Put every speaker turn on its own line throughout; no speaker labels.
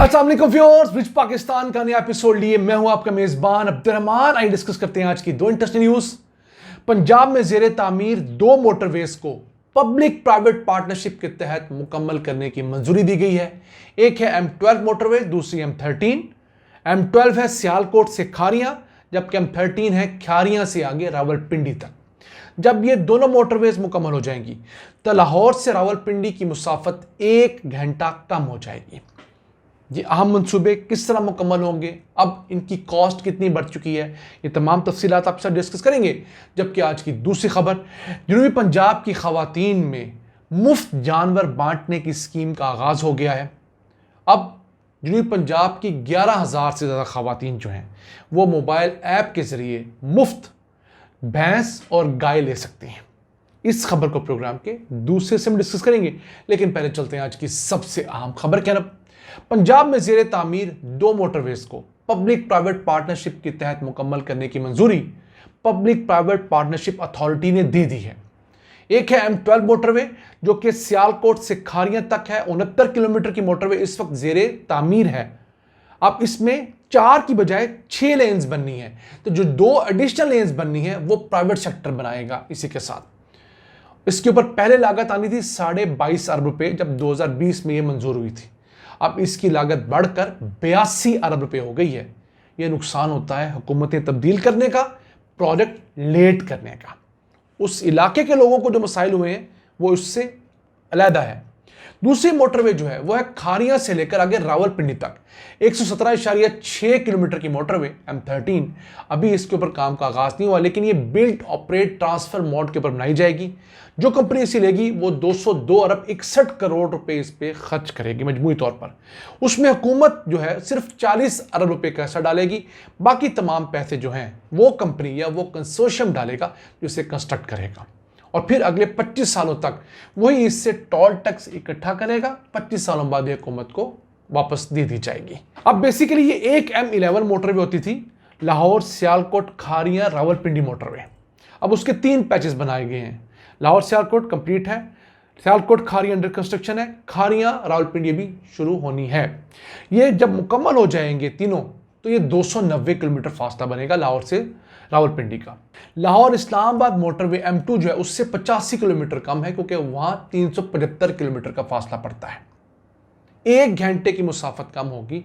अस्सलाम वालेकुम व्यूअर्स, विच पाकिस्तान का नया एपिसोड लिए मैं हूं आपका मेजबान अब्दुर्रहमान। आइए डिस्कस करते हैं आज की दो इंटरेस्टिंग न्यूज। पंजाब में जेरे तामीर दो मोटरवेज को पब्लिक प्राइवेट पार्टनरशिप के तहत मुकम्मल करने की मंजूरी दी गई है। एक है M12 मोटरवे, दूसरी M13। M12 है सियालकोट से खारियां, जबकि M13 है खारियां से आगे रावलपिंडी तक। जब ये दोनों मोटरवेज मुकम्मल हो जाएंगी तो लाहौर से रावलपिंडी की मुसाफत 1 घंटा कम हो जाएगी। ये अहम मंसूबे किस तरह मुकम्मल होंगे, अब इनकी कॉस्ट कितनी बढ़ चुकी है, ये तमाम तफसीलात आपके साथ डिस्कस करेंगे। जबकि आज की दूसरी खबर, जनूबी पंजाब की खवातीन में मुफ्त जानवर बांटने की स्कीम का आगाज़ हो गया है। अब जनूबी पंजाब की 11,000 से ज़्यादा खवातीन जो हैं वो मोबाइल ऐप के ज़रिए मुफ्त भैंस और गाय ले सकते हैं। इस खबर को प्रोग्राम के दूसरे से हम डिस्कस करेंगे, लेकिन पहले चलते हैं आज की सबसे अहम खबर की तरफ। पंजाब में जेरे तामीर दो मोटरवेज को पब्लिक प्राइवेट पार्टनरशिप के तहत मुकम्मल करने की मंजूरी पब्लिक प्राइवेट पार्टनरशिप अथॉरिटी ने दे दी है। एक है M12 मोटरवे जो कि सियालकोट से खारियां तक है। 69 किलोमीटर की मोटरवे इस वक्त जेरे तामीर है। अब इसमें 4 की बजाय 6 लेन्स बननी है, तो जो 2 एडिशनल लेन्स बननी है वो प्राइवेट सेक्टर बनाएगा। इसी के साथ इसके ऊपर पहले लागत आनी थी 22.5 अरब रुपए जब 2020 में ये मंजूर हुई थी। अब इसकी लागत बढ़कर 82 अरब रुपए हो गई है। यह नुकसान होता है हुकूमतें तब्दील करने का, प्रोजेक्ट लेट करने का। उस इलाके के लोगों को जो मसाइल हुए हैं वो इससे अलहदा है। दूसरी मोटरवे जो है वो है खारियां से लेकर आगे रावलपिंडी तक 117.6 किलोमीटर की मोटरवे M13। अभी इसके ऊपर काम का आगाज नहीं हुआ, लेकिन ये बिल्ट ऑपरेट ट्रांसफर मोड के ऊपर बनाई जाएगी। जो कंपनी इसे लेगी वो 202 अरब 61 करोड़ रुपए इस पे खर्च करेगी मजमूई तौर पर। उसमें हुकूमत जो है सिर्फ 40 अरब रुपए का हिस्सा डालेगी, बाकी तमाम पैसे जो हैं वो कंपनी या वो कंसोर्शियम डालेगा जो इसे कंस्ट्रक्ट करेगा, और फिर अगले 25 सालों तक वही इससे टोल टैक्स इकट्ठा करेगा। 25 सालों बाद ये हुकूमत को वापस दे दी जाएगी। अब बेसिकली ये एक M11 मोटरवे होती थी, लाहौर सियालकोट खारियां रावलपिंडी मोटरवे। अब उसके 3 पैचेस बनाए गए हैं। लाहौर सियालकोट कंप्लीट है, सियालकोट खारियां अंडर कंस्ट्रक्शन है, खारियां रावलपिंडी भी शुरू होनी है। ये जब मुकम्मल हो जाएंगे तीनों तो ये 290 किलोमीटर फासला बनेगा लाहौर से रावलपिंडी का। लाहौर इस्लामाबाद मोटरवे M2 जो है उससे 85 किलोमीटर कम है, क्योंकि वहां 375 किलोमीटर का फासला पड़ता है। 1 घंटे की मुसाफत कम होगी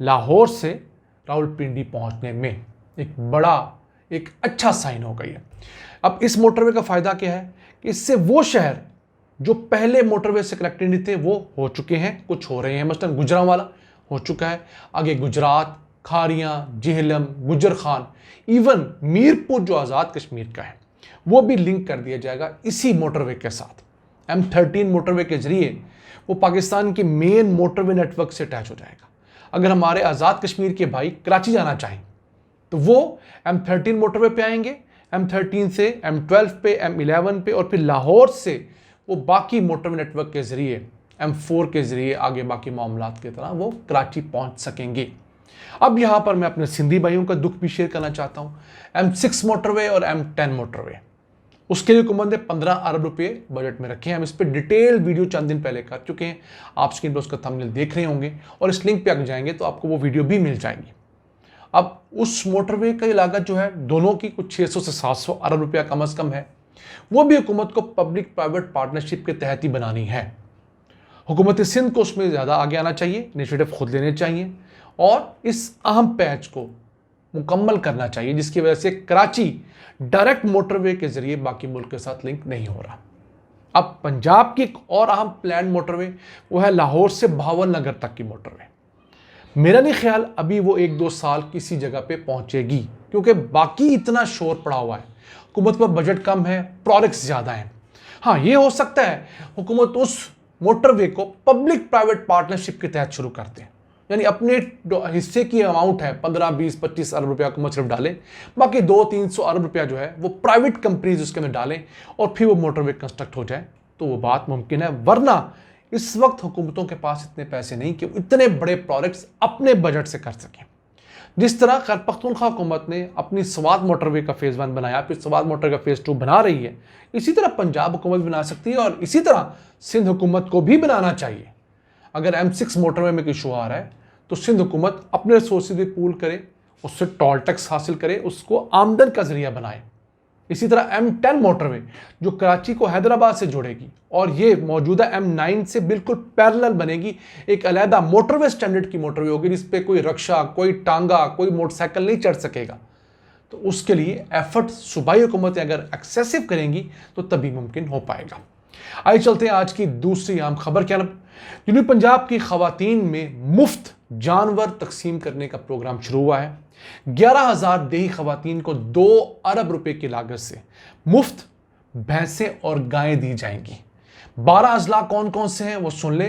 लाहौर से रावलपिंडी पहुंचने में। एक अच्छा साइन हो गई है। अब इस मोटरवे का फायदा क्या है कि इससे वो शहर जो पहले मोटरवे से कनेक्टेड नहीं थे वो हो चुके हैं, कुछ हो रहे हैं। मसलन गुजरांवाला हो चुका है, आगे गुजरात, खारियां, जेहलम, गुजर खान, इवन मीरपुर जो आज़ाद कश्मीर का है वो भी लिंक कर दिया जाएगा इसी मोटरवे के साथ। M13 मोटरवे के जरिए वो पाकिस्तान के मेन मोटरवे नेटवर्क से अटैच हो जाएगा। अगर हमारे आज़ाद कश्मीर के भाई कराची जाना चाहें तो वो M13 मोटरवे पे आएंगे, M13 से M12 पे, M11 पे, और फिर लाहौर से वो बाकी मोटरवे नेटवर्क के जरिए M4 के जरिए आगे बाकी मामलात की तरह वो कराची पहुंच सकेंगे। अब यहां पर मैं अपने सिंधी भाइयों का दुख भी शेयर करना चाहता हूं। M6 मोटरवे और M10 मोटरवे, उसके लिए हुकूमत ने 15 अरब रुपए बजट में रखे हैं। हम इस पर डिटेल वीडियो चंद दिन पहले कर चुके हैं, आप स्क्रीन पर उसका थंबनेल देख रहे होंगे, और इस लिंक पे आगे जाएंगे तो आपको वो वीडियो भी मिल जाएगी। अब उस मोटरवे की लागत जो है दोनों की कुछ 600 से 700 अरब रुपया कम अज कम है। वो भी हुकूमत को पब्लिक प्राइवेट पार्टनरशिप के तहत ही बनानी है। हुकूमत सिंध को उसमें ज़्यादा आगे आना चाहिए, इनिशिएटिव खुद लेने चाहिए और इस अहम पैच को मुकम्मल करना चाहिए, जिसकी वजह से कराची डायरेक्ट मोटरवे के जरिए बाकी मुल्क के साथ लिंक नहीं हो रहा। अब पंजाब की एक और अहम प्लान मोटरवे वो है लाहौर से भावल नगर तक की मोटरवे। मेरा नहीं ख्याल अभी वो 1-2 साल किसी जगह पे पहुंचेगी, क्योंकि बाकी इतना शोर पड़ा हुआ है, हुकूमत पर बजट कम है, प्रोजेक्ट्स ज़्यादा हैं। हाँ, ये हो सकता है हुकूमत उस मोटरवे को पब्लिक प्राइवेट पार्टनरशिप के तहत शुरू करते हैं, यानी अपने हिस्से की अमाउंट है 15, 20, 25 अरब रुपया हुकूमत सिर्फ डाले, बाकी 200-300 अरब रुपया जो है वो प्राइवेट कंपनीज उसके अंदर डालें और फिर वो मोटरवे कंस्ट्रक्ट हो जाए, तो वो बात मुमकिन है। वरना इस वक्त हुकूमतों के पास इतने पैसे नहीं कि इतने बड़े प्रोजेक्ट्स अपने बजट से कर सकें। जिस तरह खैबर पख्तूनख्वा हुकूमत ने अपनी स्वात मोटरवे का फेज़ 1 बनाया, फिर स्वात मोटरवे का फेज़ 2 बना रही है, इसी तरह पंजाब हुकूमत बना सकती है और इसी तरह सिंध हुकूमत को भी बनाना चाहिए। अगर M6 मोटरवे में कोई इशू आ रहा है तो सिंध हुकूमत अपने रिसोर्सेज भी पूल करे, उससे टोल टैक्स हासिल करे, उसको आमदन का जरिया बनाए। इसी तरह M10 मोटरवे जो कराची को हैदराबाद से जोड़ेगी और ये मौजूदा M9 से बिल्कुल पैरेलल बनेगी, एक अलहदा मोटरवे स्टैंडर्ड की मोटरवे होगी जिस पे कोई रक्षा, कोई टांगा, कोई मोटरसाइकिल नहीं चढ़ सकेगा। तो उसके लिए एफर्ट सूबाई हुकूमतें अगर एक्सेसिव करेंगी तो तभी मुमकिन हो पाएगा। आइए चलते हैं आज की दूसरी अहम खबर की तरफ। जनूबी पंजाब की खवातीन में मुफ्त जानवर तकसीम करने का प्रोग्राम शुरू हुआ है। 11,000 देही खवातीन को 2 अरब रुपए की लागत से मुफ्त भैंसें और गायें दी जाएंगी। 12 अजला कौन कौन से हैं वो सुन ले।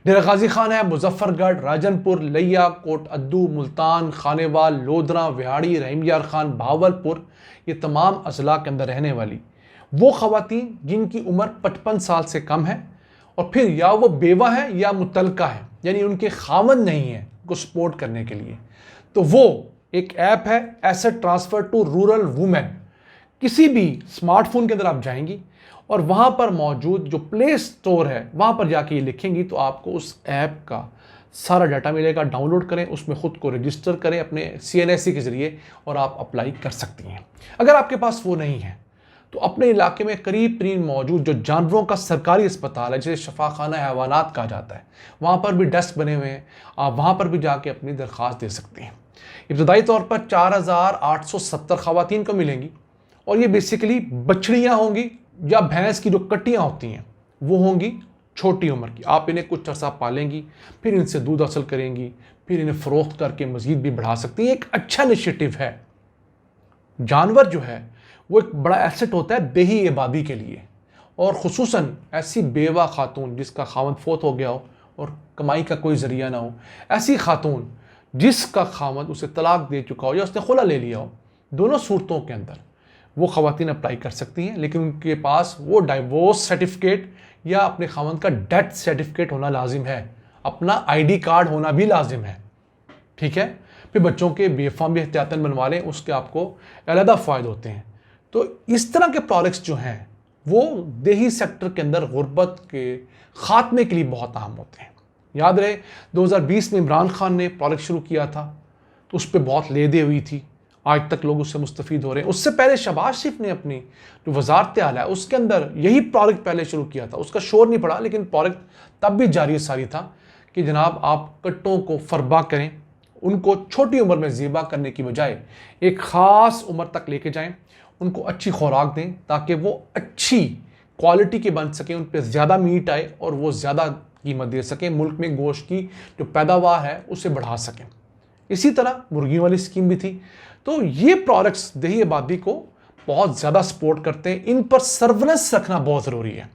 डेरा गाजी खान है, मुजफ्फरगढ़, राजनपुर, लिया, कोट अद्दू, मुल्तान, खानेवाल, लोधरा, विहाड़ी, रहीमयार खान, भावलपुर, ये तमाम अजला के अंदर रहने वाली वो खवातीन जिनकी उम्र 55 साल से कम है और फिर या वो बेवा है या मुतलका है, यानी उनके खावंद नहीं है को सपोर्ट करने के लिए, तो वो एक ऐप है asset transfer to rural women. किसी भी स्मार्टफोन के अंदर आप जाएंगी और वहाँ पर मौजूद जो प्ले स्टोर है वहाँ पर जाके ये लिखेंगी तो आपको उस ऐप का सारा डाटा मिलेगा। डाउनलोड करें, उसमें ख़ुद को रजिस्टर करें अपने CNSE के ज़रिए और आप अप्लाई कर सकती हैं। अगर आपके पास वो नहीं है तो अपने इलाके में करीब तरीन मौजूद जो जानवरों का सरकारी अस्पताल है जिसे शफाखाना हैवानात कहा जाता है, वहाँ पर भी डेस्क बने हुए हैं, आप वहाँ पर भी जाके अपनी दरख्वास्त दे सकती हैं। इब्तदाई तौर पर 4,870 खवातीन को मिलेंगी और ये बेसिकली बछड़ियाँ होंगी या भैंस की जो कट्टियाँ होती हैं वो होंगी छोटी उम्र की। आप इन्हें कुछ अर्सा पालेंगी, फिर इनसे दूध हासिल करेंगी, फिर इन्हें फ़रोख्त करके मज़ीद भी बढ़ा सकती हैं। एक अच्छा इनिशिएटिव है। जानवर जो है वो एक बड़ा एसेट होता है देही आबादी के लिए, और ख़ुसूसन ऐसी बेवा खातून जिसका खावंद फोत हो गया हो और कमाई का कोई ज़रिया ना हो, ऐसी खातून जिसका खावंद उसे तलाक दे चुका हो या उसने खुला ले लिया हो, दोनों सूरतों के अंदर वो खवातीन अप्लाई कर सकती हैं। लेकिन उनके पास वो डाइवोर्स सर्टिफिकेट या अपने खावंद का डेथ सर्टिफिकेट होना लाजिम है, अपना ID कार्ड होना भी लाजिम है। ठीक है, फिर बच्चों के बेफाम भी एहतियातन बनवा लें, उसके आपको अलहदा फ़ायदे होते हैं। तो इस तरह के प्रोडक्ट्स जो हैं वो देही सेक्टर के अंदर गुर्बत के ख़ात्मे के लिए बहुत अहम होते हैं। याद रहे 2020 में इमरान खान ने प्रोडक्ट शुरू किया था तो उस पर बहुत लेदे हुई थी, आज तक लोग उससे मुस्तफ़ीद हो रहे हैं। उससे पहले शहबाज शरीफ ने अपनी जो वजारत आला है उसके अंदर यही प्रोडक्ट पहले शुरू किया था, उसका शोर नहीं पड़ा, लेकिन प्रोडक्ट तब भी जारी सारी था कि जनाब आप कट्टों को फरबा करें, उनको छोटी उम्र में ज़ेबा करने की बजाय एक ख़ास उम्र तक लेके जाएं, उनको अच्छी खुराक दें ताकि वो अच्छी क्वालिटी के बन सकें, उन पर ज़्यादा मीट आए और वो ज़्यादा कीमत दे सकें, मुल्क में गोश्त की जो पैदावार है उसे बढ़ा सकें। इसी तरह मुर्गियों वाली स्कीम भी थी। तो ये प्रोडक्ट्स देही आबादी को बहुत ज़्यादा सपोर्ट करते हैं, इन पर सर्वेलेंस रखना बहुत ज़रूरी है।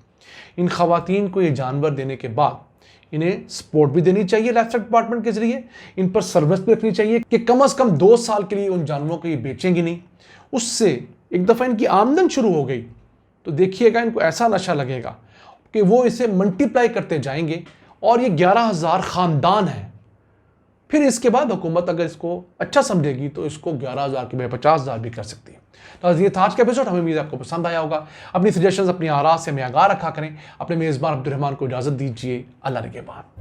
इन खवातीन को ये जानवर देने के बाद इन्हें सपोर्ट भी देनी चाहिए लाइफस्टाइल डिपार्टमेंट के ज़रिए, इन पर सर्विस भी रखनी चाहिए कि कम से कम 2 साल के लिए उन जानवरों को ये बेचेंगी नहीं। उससे एक दफ़ा इनकी आमदन शुरू हो गई तो देखिएगा इनको ऐसा नशा लगेगा कि वो इसे मल्टीप्लाई करते जाएंगे और ये 11,000 ख़ानदान हैं। फिर इसके बाद हुकूमत अगर इसको अच्छा समझेगी तो इसको 11,000 के बजाय 50,000 भी कर सकती है। तो ये था आज का एपिसोड, हमें उम्मीद आपको पसंद आया होगा। अपनी सजेशंस, अपनी आरा से हमें आगाह रखा करें। अपने मेज़बान अब्दुल रहमान को इजाज़त दीजिए। अल्लाह निगहबान।